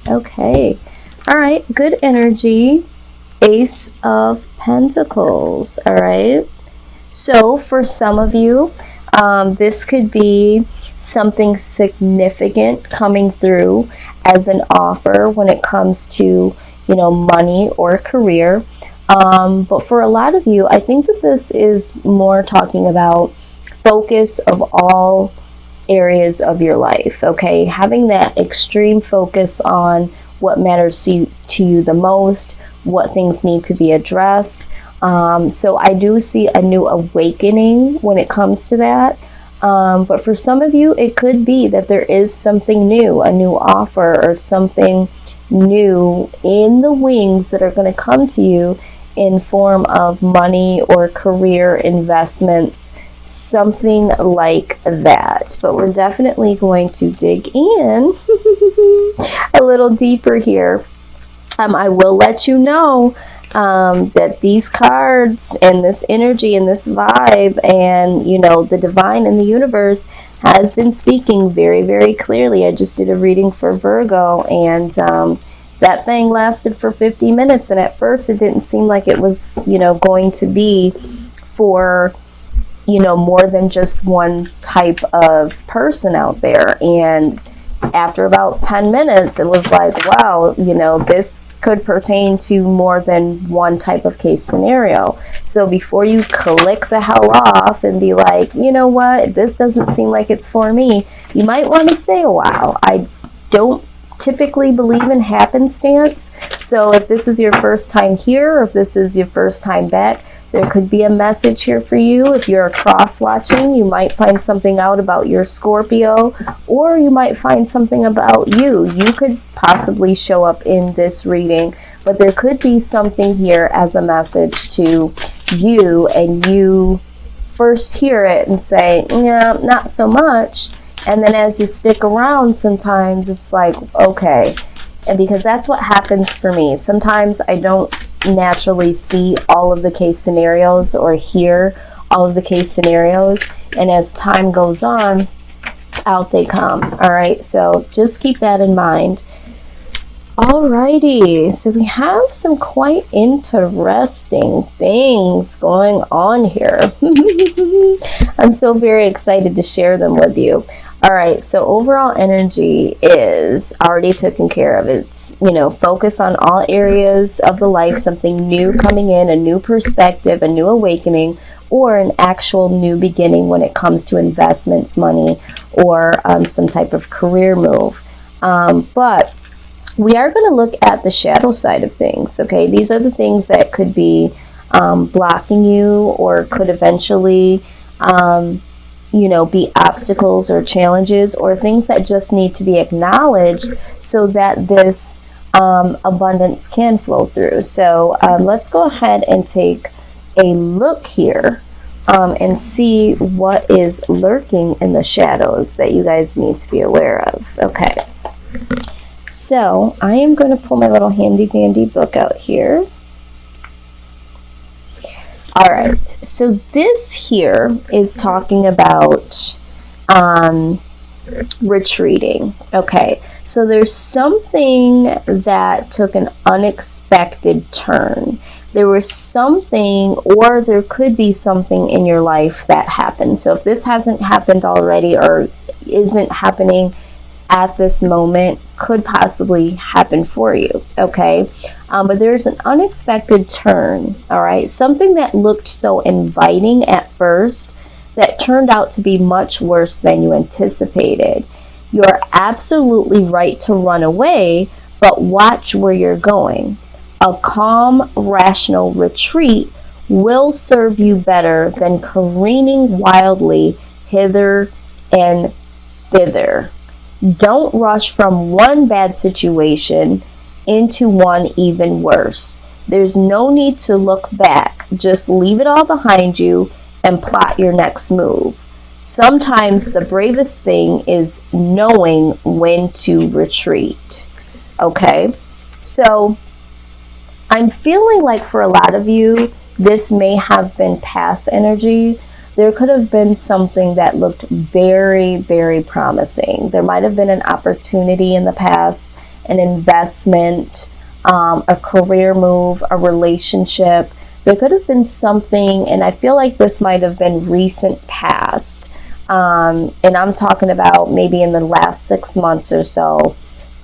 Okay. All right. Good energy. Ace of Pentacles. All right. So for some of you, this could be something significant coming through as an offer when it comes to, money or career. But for a lot of you, I think that this is more talking about focus of all areas of your life, okay? Having that extreme focus on what matters to you the most, what things need to be addressed. So I do see a new awakening when it comes to that. But for some of you, it could be that there is something new, a new offer or something new in the wings that are going to come to you in form of money or career investments, something like that. But we're definitely going to dig in a little deeper here. I will let you know that these cards and this energy and this vibe and, the divine in the universe has been speaking very, very clearly. I just did a reading for Virgo, and that thing lasted for 50 minutes. And at first it didn't seem like it was, going to be for, more than just one type of person out there. And after about 10 minutes, it was like, wow, this could pertain to more than one type of case scenario. So before you click the hell off and be like, you know what, this doesn't seem like it's for me, you might want to stay a while. I don't typically believe in happenstance. So if this is your first time here, or if this is your first time back, there could be a message here for you. If you're cross-watching, you might find something out about your Scorpio, or you might find something about you. You could possibly show up in this reading, but there could be something here as a message to you, and you first hear it and say, yeah, not so much. And then as you stick around, sometimes it's like, okay. And because that's what happens for me. Sometimes I don't naturally see all of the case scenarios or hear all of the case scenarios, and as time goes on, out they come. All right, so just keep that in mind. Alrighty, so we have some quite interesting things going on here. I'm so very excited to share them with you. All right, so overall energy is already taken care of. It's, focus on all areas of the life, something new coming in, a new perspective, a new awakening, or an actual new beginning when it comes to investments, money, or some type of career move. But we are going to look at the shadow side of things, okay? These are the things that could be blocking you, or could eventually be obstacles or challenges, or things that just need to be acknowledged so that this abundance can flow through. So let's go ahead and take a look here and see what is lurking in the shadows that you guys need to be aware of. Okay, so I am going to pull my little handy dandy book out here. All right, so this here is talking about retreating. Okay, so there's something that took an unexpected turn. There was something, or there could be something in your life that happened. So if this hasn't happened already, or isn't happening at this moment, could possibly happen for you, okay? But there's an unexpected turn, all right? Something that looked so inviting at first that turned out to be much worse than you anticipated. You're absolutely right to run away, but watch where you're going. A calm, rational retreat will serve you better than careening wildly hither and thither. Don't rush from one bad situation into one even worse. There's no need to look back. Just leave it all behind you and plot your next move. Sometimes the bravest thing is knowing when to retreat. Okay? So I'm feeling like for a lot of you, this may have been past energy. There could have been something that looked very, very promising. There might have been an opportunity in the past an investment, a career move, a relationship. There could have been something, and I feel like this might have been recent past. And I'm talking about maybe in the last 6 months or so.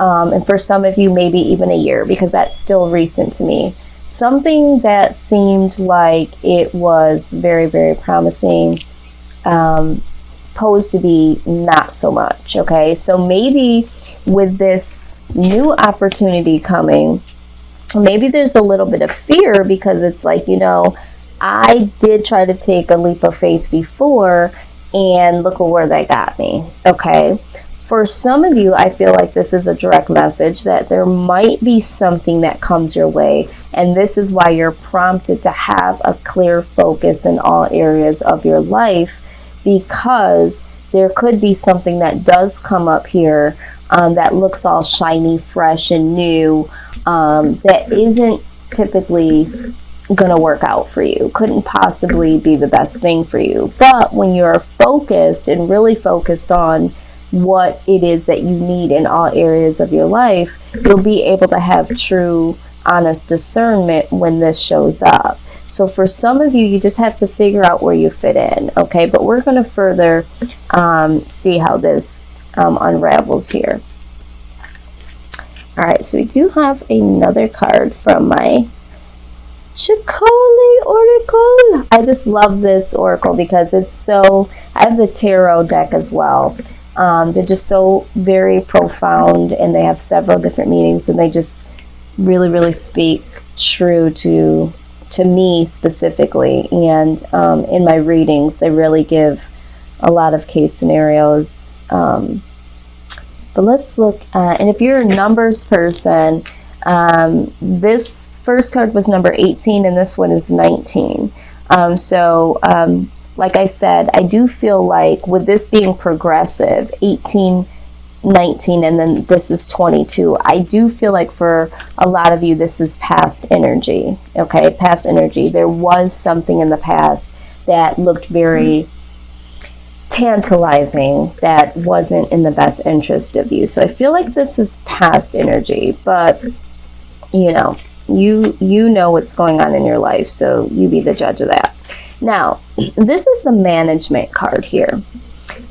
And for some of you, maybe even a year, because that's still recent to me. Something that seemed like it was very, very promising, posed to be not so much. Okay, so maybe with this new opportunity coming, maybe there's a little bit of fear, because it's like, I did try to take a leap of faith before, and look at where that got me. Okay, for some of you, I feel like this is a direct message that there might be something that comes your way, and this is why you're prompted to have a clear focus in all areas of your life, because there could be something that does come up here that looks all shiny, fresh, and new, that isn't typically going to work out for you, couldn't possibly be the best thing for you. But when you're focused and really focused on what it is that you need in all areas of your life, you'll be able to have true, honest discernment when this shows up. So for some of you, you just have to figure out where you fit in, okay? But we're going to further see how this unravels here. All right, so we do have another card from my Shikoli Oracle. I just love this oracle because it's so, I have the tarot deck as well. They're just so very profound, and they have several different meanings, and they just really, really speak true to me specifically. And in my readings, they really give a lot of case scenarios. But let's look at, and if you're a numbers person, this first card was number 18, and this one is 19. Like I said, I do feel like with this being progressive, 18, 19, and then this is 22, I do feel like for a lot of you, this is past energy, okay? Past energy. There was something in the past that looked very tantalizing that wasn't in the best interest of you. So I feel like this is past energy, but you know what's going on in your life, so you be the judge of that. Now, this is the management card here.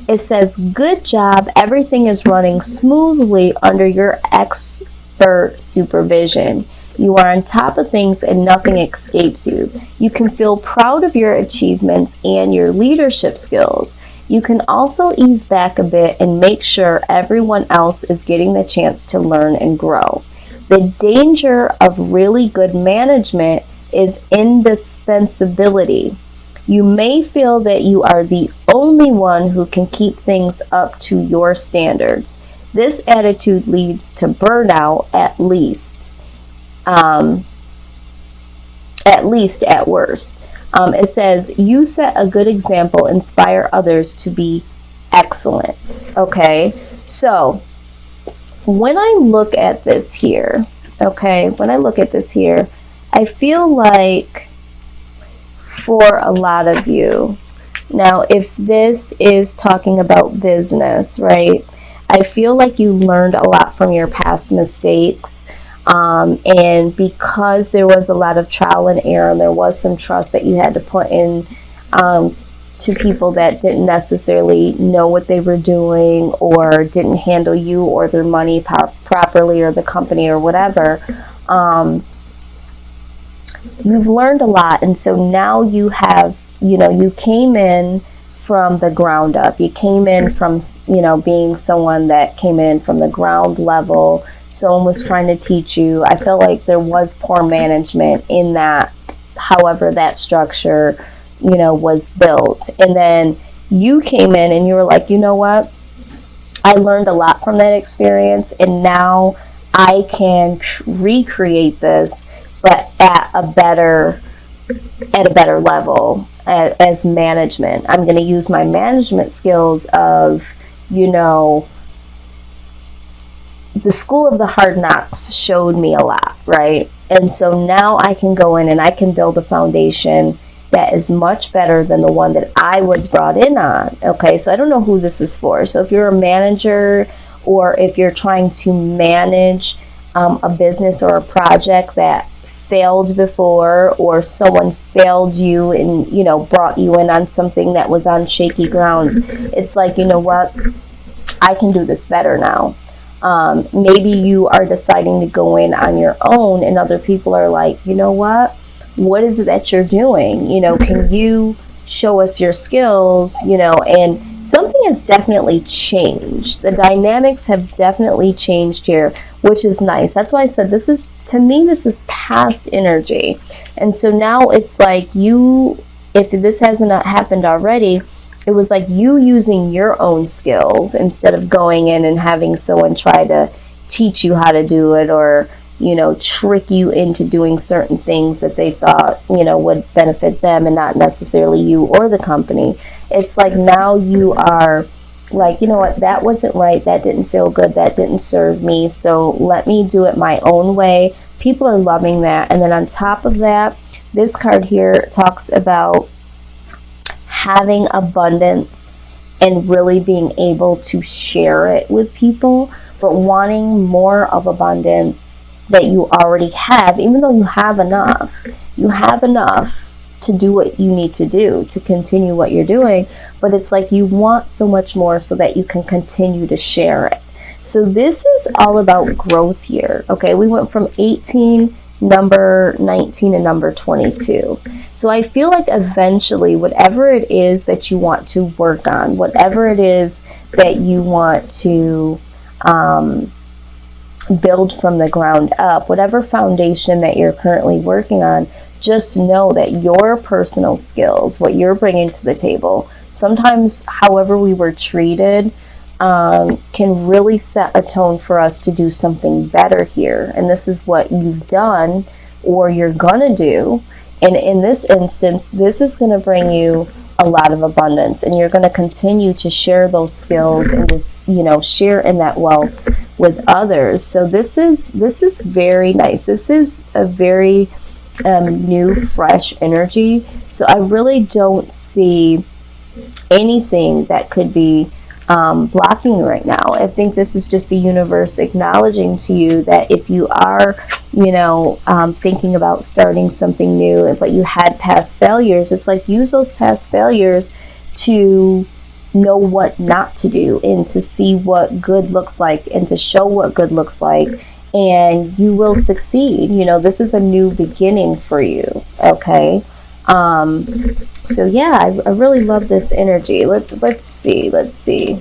It says, good job, everything is running smoothly under your expert supervision. You are on top of things and nothing escapes you. You can feel proud of your achievements and your leadership skills. You can also ease back a bit and make sure everyone else is getting the chance to learn and grow. The danger of really good management is indispensability. You may feel that you are the only one who can keep things up to your standards. This attitude leads to burnout, at least at worst. It says, you set a good example, inspire others to be excellent. Okay, so when I look at this here, I feel like for a lot of you, now if this is talking about business, right, I feel like you learned a lot from your past mistakes, and because there was a lot of trial and error, and there was some trust that you had to put in to people that didn't necessarily know what they were doing, or didn't handle you or their money properly, or the company or whatever. You've learned a lot, and so now you have, you came in from the ground up. You came in from, being someone that came in from the ground level. Someone was trying to teach you. I felt like there was poor management in that, however that structure, was built. And then you came in and you were like, you know what? I learned a lot from that experience, and now I can recreate this, but at a better level as management. I'm going to use my management skills of, the school of the hard knocks showed me a lot, right? And so now I can go in and I can build a foundation that is much better than the one that I was brought in on. Okay, so I don't know who this is for. So if you're a manager, or if you're trying to manage a business or a project that failed before, or someone failed you and, you know, brought you in on something that was on shaky grounds. It's like, you know what, I can do this better now. Maybe you are deciding to go in on your own, and other people are like, you know what is it that you're doing? You know, can you show us your skills? You know, and something has definitely changed. The dynamics have definitely changed here, which is nice. That's why I said this is, to me, this is past energy. And so now it's like you, if this hasn't happened already, it was like you using your own skills instead of going in and having someone try to teach you how to do it, or, you know, trick you into doing certain things that they thought, you know, would benefit them and not necessarily you or the company. It's like now you are like, you know what, that wasn't right, that didn't feel good, that didn't serve me, so let me do it my own way. People are loving that. And then on top of that, this card here talks about having abundance and really being able to share it with people, but wanting more of abundance that you already have, even though you have enough. You have enough to do what you need to do, to continue what you're doing, but it's like you want so much more so that you can continue to share it. So this is all about growth here. Okay, we went from 18, number 19, and number 22. So I feel like eventually, whatever it is that you want to work on, whatever it is that you want to build from the ground up, whatever foundation that you're currently working on, just know that your personal skills, what you're bringing to the table, sometimes however we were treated, can really set a tone for us to do something better here. And this is what you've done or you're gonna do. And in this instance, this is gonna bring you a lot of abundance, and you're gonna continue to share those skills and just, you know, share in that wealth with others. So this is very nice. This is a very new, fresh energy. So I really don't see anything that could be blocking right now. I think this is just the universe acknowledging to you that if you are, you know, thinking about starting something new, but you had past failures, it's like use those past failures to know what not to do and to see what good looks like and to show what good looks like, and you will succeed. You know, this is a new beginning for you. Okay. So yeah, I really love this energy. Let's see.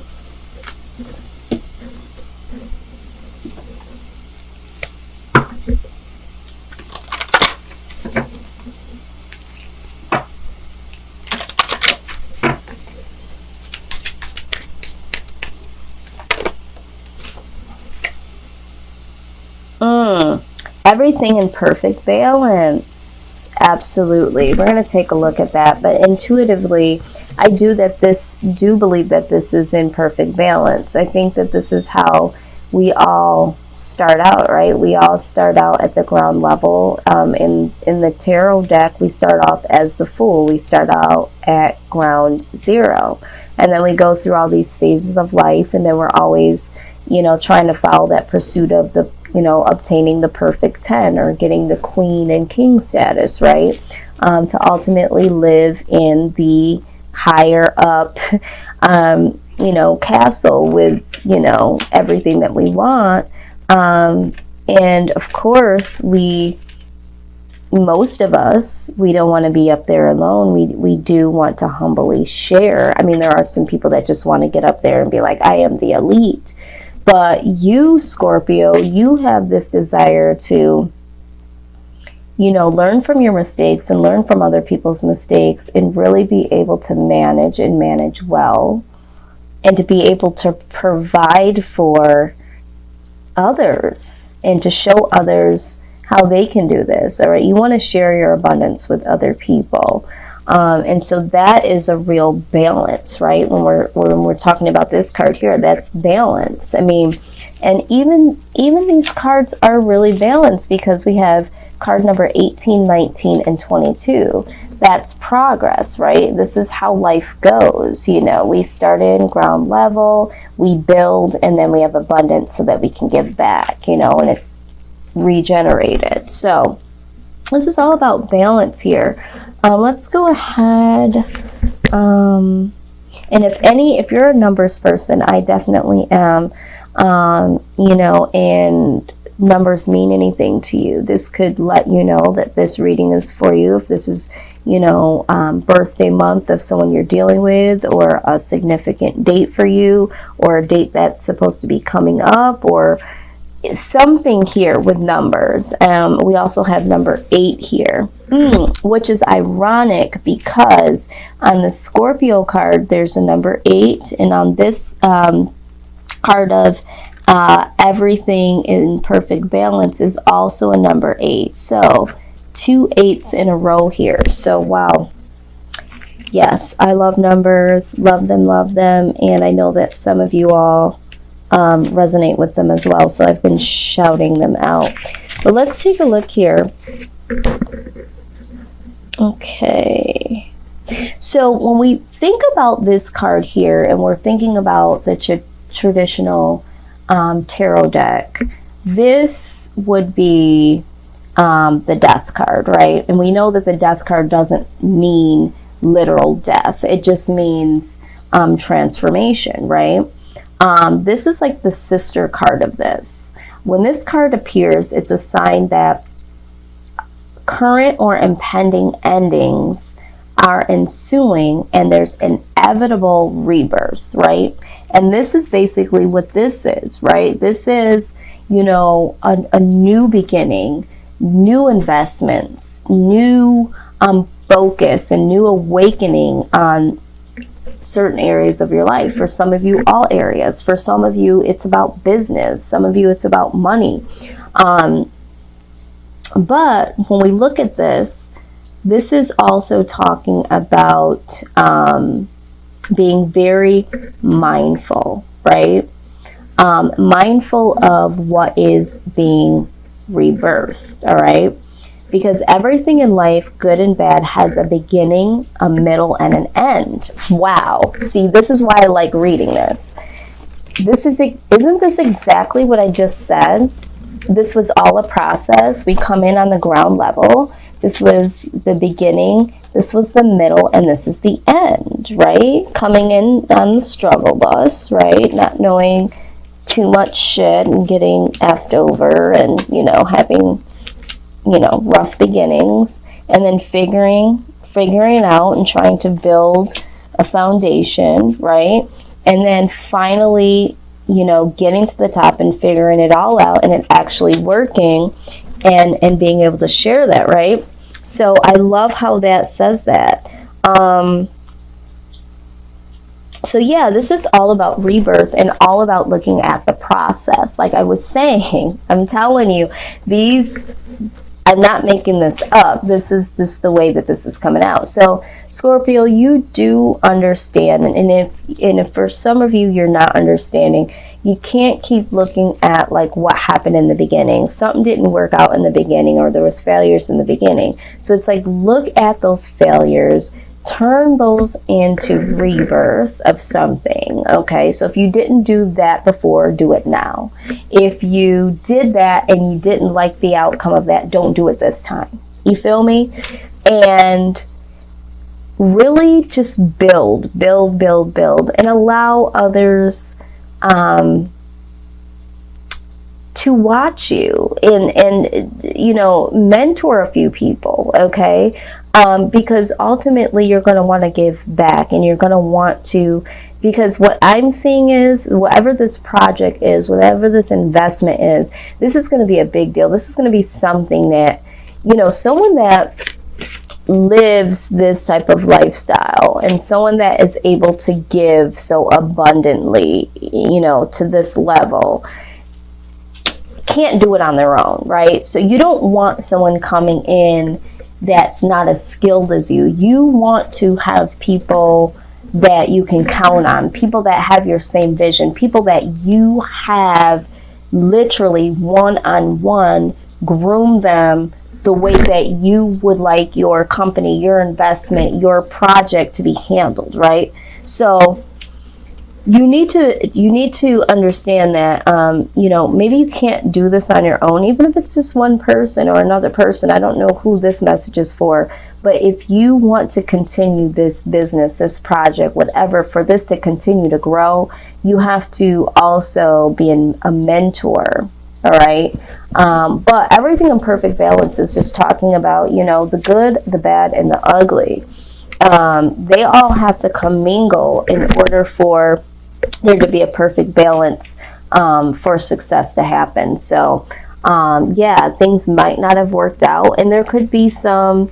Everything in perfect balance. Absolutely. We're going to take a look at that. But intuitively, I do believe that this is in perfect balance. I think that this is how we all start out, right? We all start out at the ground level. In the tarot deck, we start off as the Fool. We start out at ground zero. And then we go through all these phases of life, and then we're always, you know, trying to follow that pursuit of the, you know, obtaining the perfect 10 or getting the queen and king status, right? To ultimately live in the higher up, you know, castle with, you know, everything that we want. And of course, most of us, we don't want to be up there alone. We do want to humbly share. I mean, there are some people that just want to get up there and be like, I am the elite. But you, Scorpio, you have this desire to, you know, learn from your mistakes and learn from other people's mistakes and really be able to manage and manage well, and to be able to provide for others and to show others how they can do this. All right, you want to share your abundance with other people. And so that is a real balance, right? When we're talking about this card here, that's balance. I mean, and even these cards are really balanced because we have card number 18, 19, and 22. That's progress, right? This is how life goes. You know, we start in ground level, we build, and then we have abundance so that we can give back, you know, and it's regenerated. So this is all about balance here. Let's go ahead. And if you're a numbers person, I definitely am, you know, and numbers mean anything to you. This could let you know that this reading is for you. If this is, you know, birthday month of someone you're dealing with, or a significant date for you, or a date that's supposed to be coming up, or something here with numbers. We also have number 8 here, which is ironic because on the Scorpio card there's a number 8, and on this card of everything in perfect balance is also a number 8. So 2 8s in a row here. So wow. Yes, I love numbers, love them, and I know that some of you all resonate with them as well, so I've been shouting them out. But let's take a look here. Okay, so when we think about this card here, and we're thinking about the traditional tarot deck, this would be the death card, right? And we know that the death card doesn't mean literal death, it just means transformation, right? This is like the sister card of this. When this card appears, it's a sign that current or impending endings are ensuing, and there's inevitable rebirth, right? And this is basically what this is, right? This is, you know, a new beginning, new investments, new focus, and new awakening on certain areas of your life. For some of you, all areas. For some of you, it's about business. Some of you, it's about money. But when we look at this, this is also talking about being very mindful, right? Mindful of what is being rebirthed, all right? Because everything in life, good and bad, has a beginning, a middle, and an end. Wow. See, this is why I like reading this. Isn't this exactly what I just said? This was all a process. We come in on the ground level. This was the beginning. This was the middle, and this is the end, right? Coming in on the struggle bus, right? Not knowing too much shit and getting effed over, and, you know, having, you know, rough beginnings, and then figuring out and trying to build a foundation, right? And then finally, you know, getting to the top and figuring it all out, and it actually working, and being able to share that, right? So I love how that says that. So yeah, this is all about rebirth and all about looking at the process. Like I was saying, I'm telling you, I'm not making this up. This is the way that this is coming out. So Scorpio, you do understand, and if for some of you you're not understanding, you can't keep looking at like what happened in the beginning. Something didn't work out in the beginning, or there was failures in the beginning. So it's like, look at those failures, turn those into rebirth of something, okay? So if you didn't do that before, do it now. If you did that and you didn't like the outcome of that, don't do it this time. You feel me? And really just build, and allow others to watch you, and you know, mentor a few people, okay? Because ultimately you're going to want to give back, and you're going to want to, because what I'm seeing is, whatever this project is, whatever this investment is, this is going to be a big deal. This is going to be something that, you know, someone that lives this type of lifestyle, and someone that is able to give so abundantly, you know, to this level, can't do it on their own, right? So you don't want someone coming in that's not as skilled as you. You want to have people that you can count on, people that have your same vision, people that you have literally one-on-one groom them the way that you would like your company, your investment, your project to be handled, right? So you need to understand that, you know, maybe you can't do this on your own, even if it's just one person or another person. I don't know who this message is for, but if you want to continue this business, this project, whatever, for this to continue to grow, you have to also be a mentor. All right. But everything in perfect balance is just talking about, you know, the good, the bad, and the ugly. They all have to commingle in order for there to be a perfect balance, for success to happen. So, yeah, things might not have worked out, and there could be some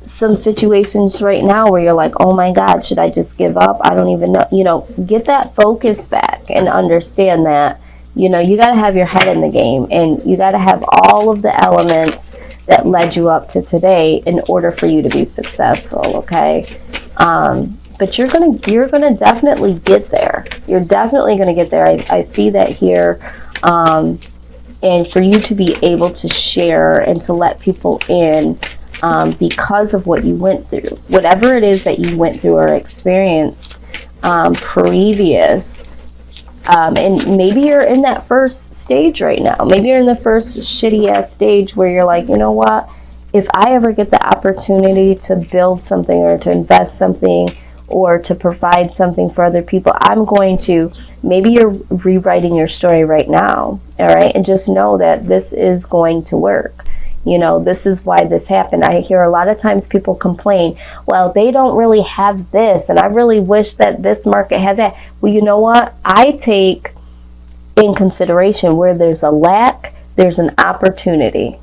situations right now where you're like, oh my God, should I just give up? I don't even know. You know, get that focus back and understand that, you know, you got to have your head in the game, and you got to have all of the elements that led you up to today in order for you to be successful. Okay. But you're gonna definitely get there. You're definitely gonna get there. I see that here. And for you to be able to share and to let people in, because of what you went through, whatever it is that you went through or experienced previous. And maybe you're in that first stage right now. Maybe you're in the first shitty ass stage where you're like, you know what? If I ever get the opportunity to build something or to invest something or to provide something for other people, I'm going to. Maybe you're rewriting your story right now. All right. And just know that this is going to work. You know, this is why this happened. I hear a lot of times people complain, well, they don't really have this, and I really wish that this market had that. Well, you know what? I take in consideration where there's a lack, there's an opportunity.